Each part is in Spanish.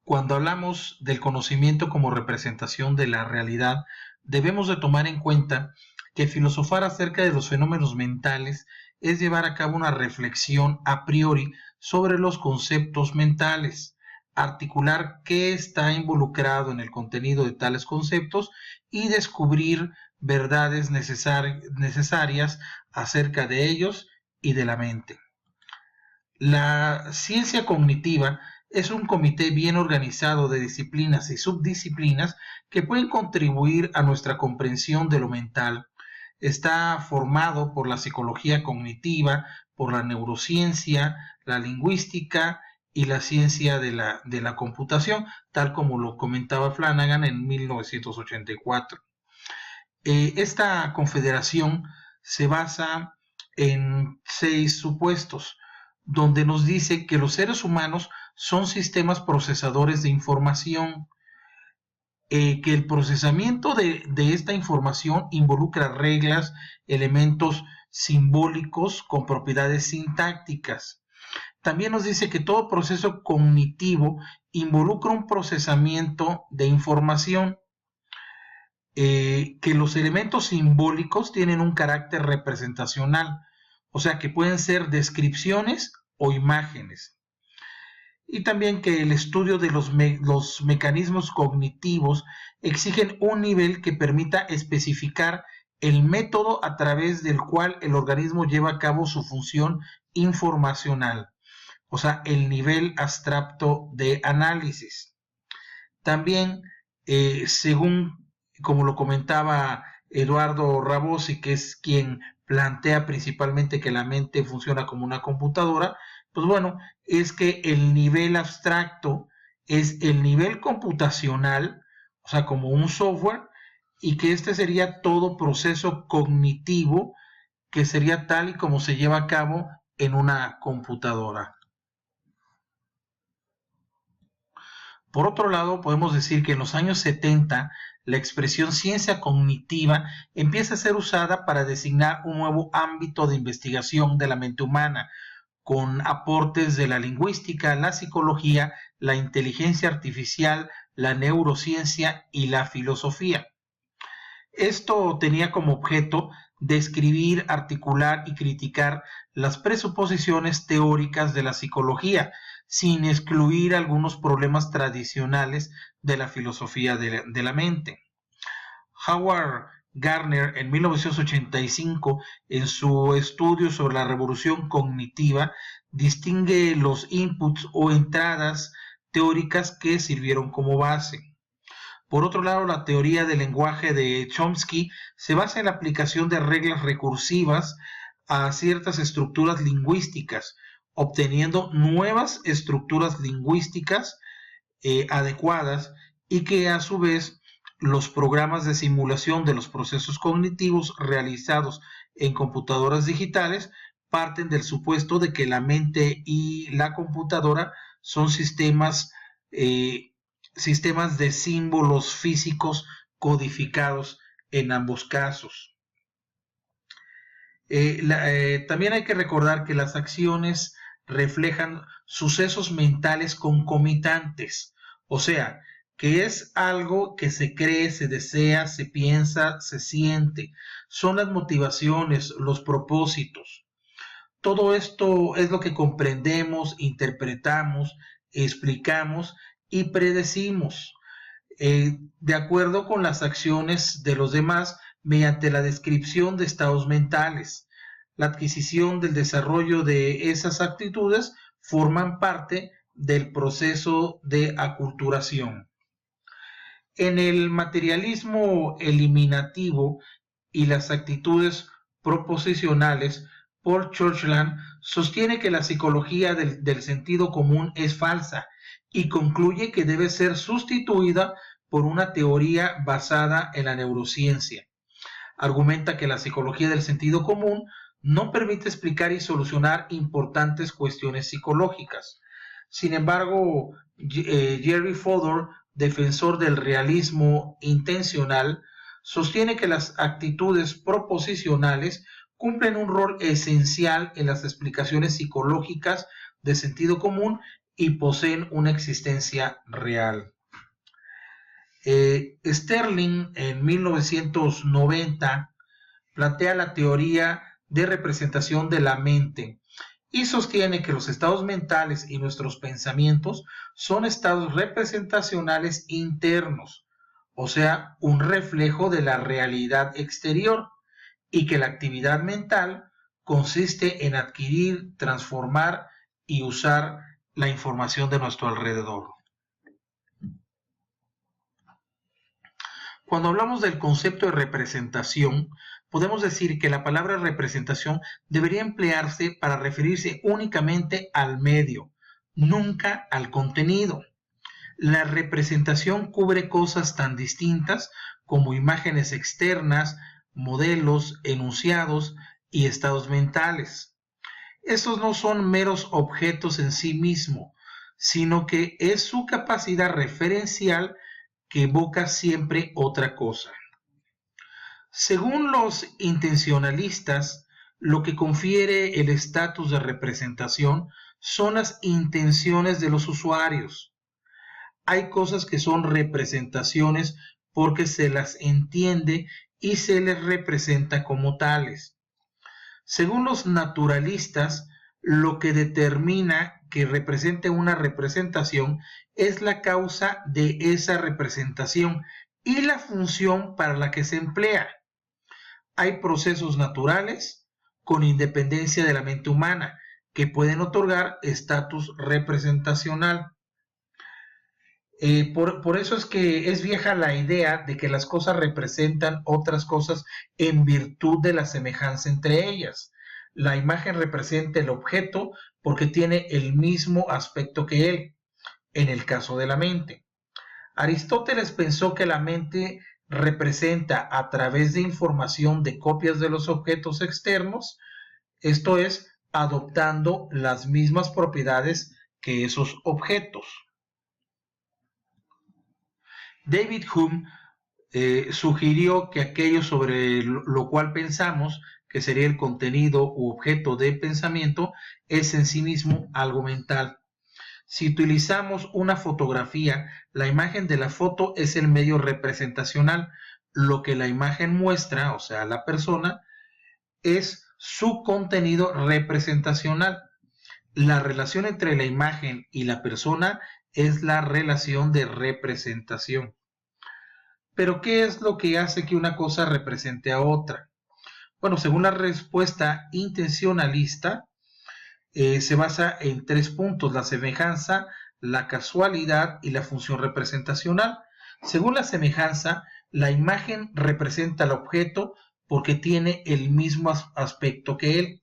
Cuando hablamos del conocimiento como representación de la realidad, debemos de tomar en cuenta que filosofar acerca de los fenómenos mentales es llevar a cabo una reflexión a priori sobre los conceptos mentales, articular qué está involucrado en el contenido de tales conceptos y descubrir verdades necesarias acerca de ellos y de la mente. La ciencia cognitiva es un comité bien organizado de disciplinas y subdisciplinas que pueden contribuir a nuestra comprensión de lo mental. Está formado por la psicología cognitiva, por la neurociencia, la lingüística y la ciencia de la computación, tal como lo comentaba Flanagan en 1984. Esta confederación se basa en 6 supuestos, donde nos dice que los seres humanos son sistemas procesadores de información, que el procesamiento de esta información involucra reglas, elementos simbólicos con propiedades sintácticas. También nos dice que todo proceso cognitivo involucra un procesamiento de información, que los elementos simbólicos tienen un carácter representacional, o sea que pueden ser descripciones o imágenes. Y también que el estudio de los mecanismos cognitivos exigen un nivel que permita especificar el método a través del cual el organismo lleva a cabo su función informacional, o sea, el nivel abstracto de análisis. También, según como lo comentaba Eduardo Rabosi, que es quien plantea principalmente que la mente funciona como una computadora, pues bueno, es que el nivel abstracto es el nivel computacional, o sea, como un software, y que este sería todo proceso cognitivo que sería tal y como se lleva a cabo en una computadora. Por otro lado, podemos decir que en los años 70 la expresión ciencia cognitiva empieza a ser usada para designar un nuevo ámbito de investigación de la mente humana, con aportes de la lingüística, la psicología, la inteligencia artificial, la neurociencia y la filosofía. Esto tenía como objeto describir, articular y criticar las presuposiciones teóricas de la psicología, sin excluir algunos problemas tradicionales de la filosofía de la mente. Howard Gardner en 1985, en su estudio sobre la revolución cognitiva, distingue los inputs o entradas teóricas que sirvieron como base. Por otro lado, la teoría del lenguaje de Chomsky se basa en la aplicación de reglas recursivas a ciertas estructuras lingüísticas, obteniendo nuevas estructuras lingüísticas adecuadas, y que a su vez los programas de simulación de los procesos cognitivos realizados en computadoras digitales parten del supuesto de que la mente y la computadora son sistemas de símbolos físicos codificados en ambos casos. También hay que recordar que las acciones reflejan sucesos mentales concomitantes, o sea, que es algo que se cree, se desea, se piensa, se siente. Son las motivaciones, los propósitos. Todo esto es lo que comprendemos, interpretamos, explicamos y predecimos, de acuerdo con las acciones de los demás mediante la descripción de estados mentales. La adquisición del desarrollo de esas actitudes forman parte del proceso de aculturación. En el materialismo eliminativo y las actitudes proposicionales, Paul Churchland sostiene que la psicología del sentido común es falsa y concluye que debe ser sustituida por una teoría basada en la neurociencia. Argumenta que la psicología del sentido común no permite explicar y solucionar importantes cuestiones psicológicas. Sin embargo, Jerry Fodor, defensor del realismo intencional, sostiene que las actitudes proposicionales cumplen un rol esencial en las explicaciones psicológicas de sentido común y poseen una existencia real. Sterling en 1990 plantea la teoría de representación de la mente y sostiene que los estados mentales y nuestros pensamientos son estados representacionales internos, o sea, un reflejo de la realidad exterior, y que la actividad mental consiste en adquirir, transformar y usar la información de nuestro alrededor. Cuando hablamos del concepto de representación, podemos decir que la palabra representación debería emplearse para referirse únicamente al medio, nunca al contenido. La representación cubre cosas tan distintas como imágenes externas, modelos, enunciados y estados mentales. Estos no son meros objetos en sí mismos, sino que es su capacidad referencial que evoca siempre otra cosa. Según los intencionalistas, lo que confiere el estatus de representación son las intenciones de los usuarios. Hay cosas que son representaciones porque se las entiende y se les representa como tales. Según los naturalistas, lo que determina que represente una representación es la causa de esa representación y la función para la que se emplea. Hay procesos naturales con independencia de la mente humana que pueden otorgar estatus representacional. Por eso es que es vieja la idea de que las cosas representan otras cosas en virtud de la semejanza entre ellas. La imagen representa el objeto porque tiene el mismo aspecto que él, en el caso de la mente. Aristóteles pensó que la mente representa a través de información de copias de los objetos externos, esto es, adoptando las mismas propiedades que esos objetos. David Hume sugirió que aquello sobre lo cual pensamos, que sería el contenido u objeto de pensamiento, es en sí mismo algo mental. Si utilizamos una fotografía, la imagen de la foto es el medio representacional. Lo que la imagen muestra, o sea, la persona, es su contenido representacional. La relación entre la imagen y la persona es la relación de representación. Pero, ¿qué es lo que hace que una cosa represente a otra? Bueno, según la respuesta intencionalista, se basa en 3 puntos: la semejanza, la casualidad y la función representacional. Según la semejanza, la imagen representa al objeto porque tiene el mismo aspecto que él.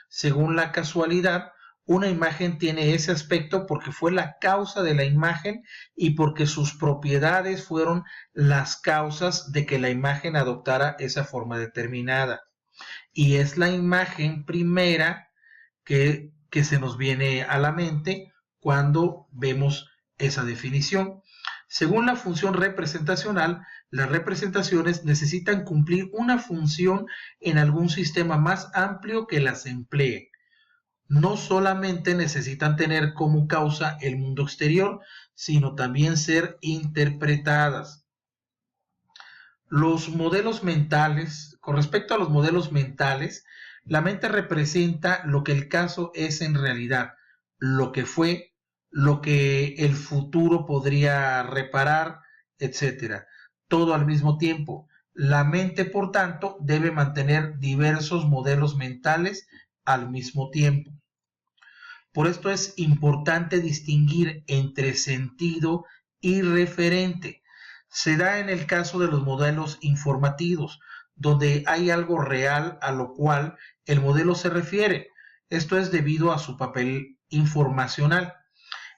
Según la casualidad, una imagen tiene ese aspecto porque fue la causa de la imagen y porque sus propiedades fueron las causas de que la imagen adoptara esa forma determinada. Y es la imagen primera que se nos viene a la mente cuando vemos esa definición. Según la función representacional, las representaciones necesitan cumplir una función en algún sistema más amplio que las emplee. No solamente necesitan tener como causa el mundo exterior, sino también ser interpretadas. Los modelos mentales, con respecto a los modelos mentales, la mente representa lo que el caso es en realidad, lo que fue, lo que el futuro podría reparar, etc. Todo al mismo tiempo. La mente, por tanto, debe mantener diversos modelos mentales al mismo tiempo. Por esto es importante distinguir entre sentido y referente. Se da en el caso de los modelos informativos, donde hay algo real a lo cual el modelo se refiere. Esto es debido a su papel informacional.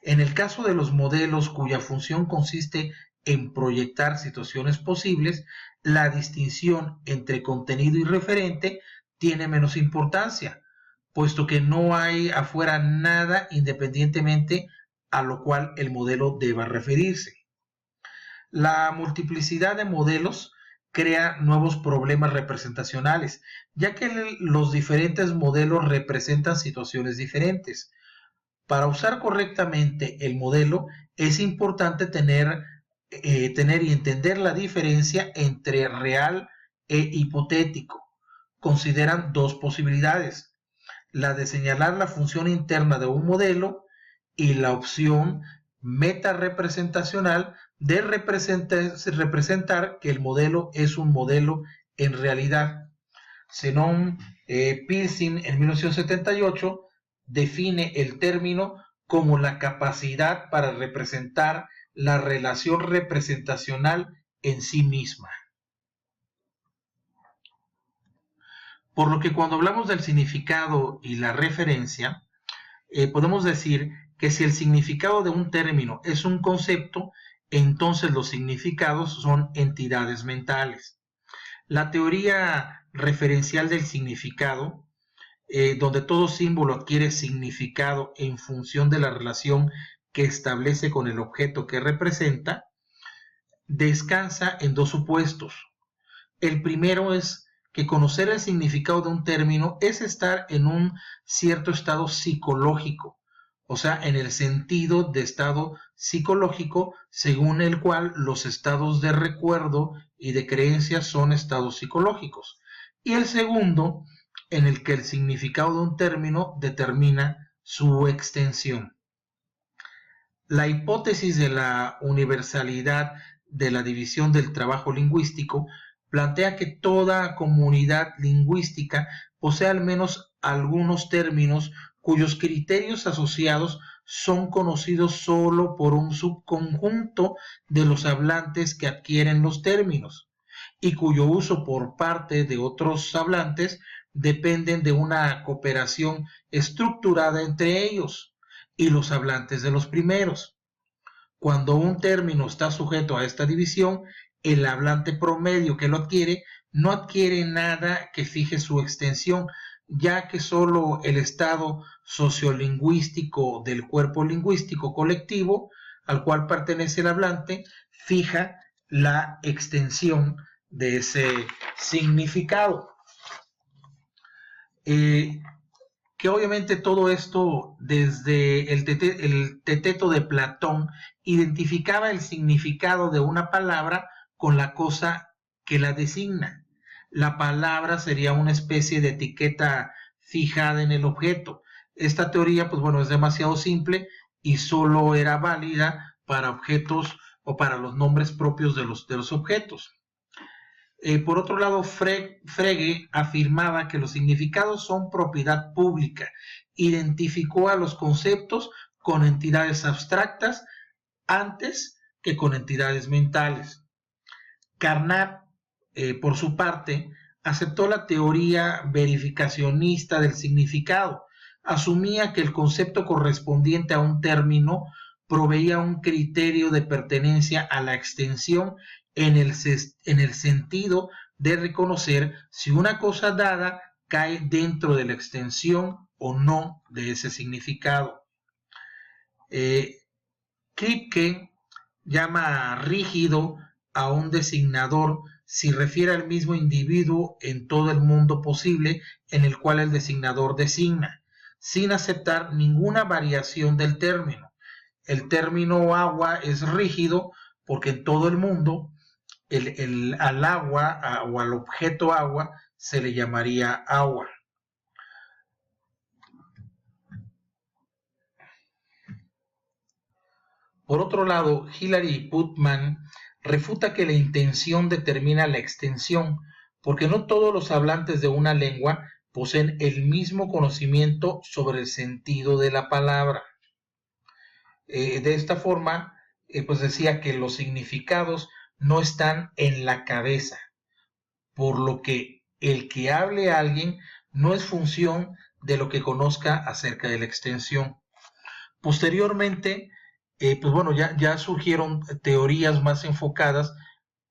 En el caso de los modelos cuya función consiste en proyectar situaciones posibles, la distinción entre contenido y referente tiene menos importancia, puesto que no hay afuera nada independientemente a lo cual el modelo deba referirse. La multiplicidad de modelos crea nuevos problemas representacionales, ya que los diferentes modelos representan situaciones diferentes. Para usar correctamente el modelo es importante tener y entender la diferencia entre real e hipotético. Consideran dos posibilidades: la de señalar la función interna de un modelo y la opción meta-representacional de representar que el modelo es un modelo en realidad. Zenón Pearson en 1978 define el término como la capacidad para representar la relación representacional en sí misma. Por lo que cuando hablamos del significado y la referencia, podemos decir que si el significado de un término es un concepto, entonces los significados son entidades mentales. La teoría referencial del significado, donde todo símbolo adquiere significado en función de la relación que establece con el objeto que representa, descansa en dos supuestos. El primero es que conocer el significado de un término es estar en un cierto estado psicológico, o sea, en el sentido de estado psicológico según el cual los estados de recuerdo y de creencia son estados psicológicos. Y el segundo, en el que el significado de un término determina su extensión. La hipótesis de la universalidad de la división del trabajo lingüístico plantea que toda comunidad lingüística posee al menos algunos términos cuyos criterios asociados son conocidos solo por un subconjunto de los hablantes que adquieren los términos y cuyo uso por parte de otros hablantes dependen de una cooperación estructurada entre ellos y los hablantes de los primeros. Cuando un término está sujeto a esta división, el hablante promedio que lo adquiere no adquiere nada que fije su extensión, ya que solo el estado sociolingüístico del cuerpo lingüístico colectivo al cual pertenece el hablante fija la extensión de ese significado. Que obviamente todo esto desde el Teteto de Platón identificaba el significado de una palabra con la cosa que la designa. La palabra sería una especie de etiqueta fijada en el objeto. Esta teoría, pues bueno, es demasiado simple y solo era válida para objetos o para los nombres propios de los objetos. Por otro lado, Frege afirmaba que los significados son propiedad pública. Identificó a los conceptos con entidades abstractas antes que con entidades mentales. Carnap, por su parte, aceptó la teoría verificacionista del significado. Asumía que el concepto correspondiente a un término proveía un criterio de pertenencia a la extensión en el sentido de reconocer si una cosa dada cae dentro de la extensión o no de ese significado. Kripke llama rígido a un designador si refiere al mismo individuo en todo el mundo posible en el cual el designador designa, sin aceptar ninguna variación del término. El término agua es rígido porque en todo el mundo al agua o al objeto agua se le llamaría agua. Por otro lado, Hilary Putnam refuta que la intención determina la extensión, porque no todos los hablantes de una lengua poseen el mismo conocimiento sobre el sentido de la palabra. De esta forma, pues decía que los significados no están en la cabeza, por lo que el que hable a alguien no es función de lo que conozca acerca de la extensión. Posteriormente, pues bueno, ya surgieron teorías más enfocadas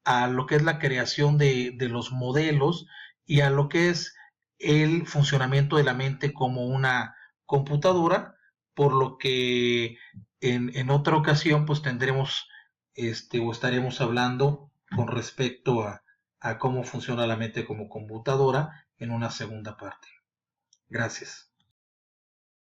a lo que es la creación de los modelos y a lo que es el funcionamiento de la mente como una computadora, por lo que en otra ocasión pues tendremos o estaremos hablando con respecto a cómo funciona la mente como computadora en una segunda parte. Gracias.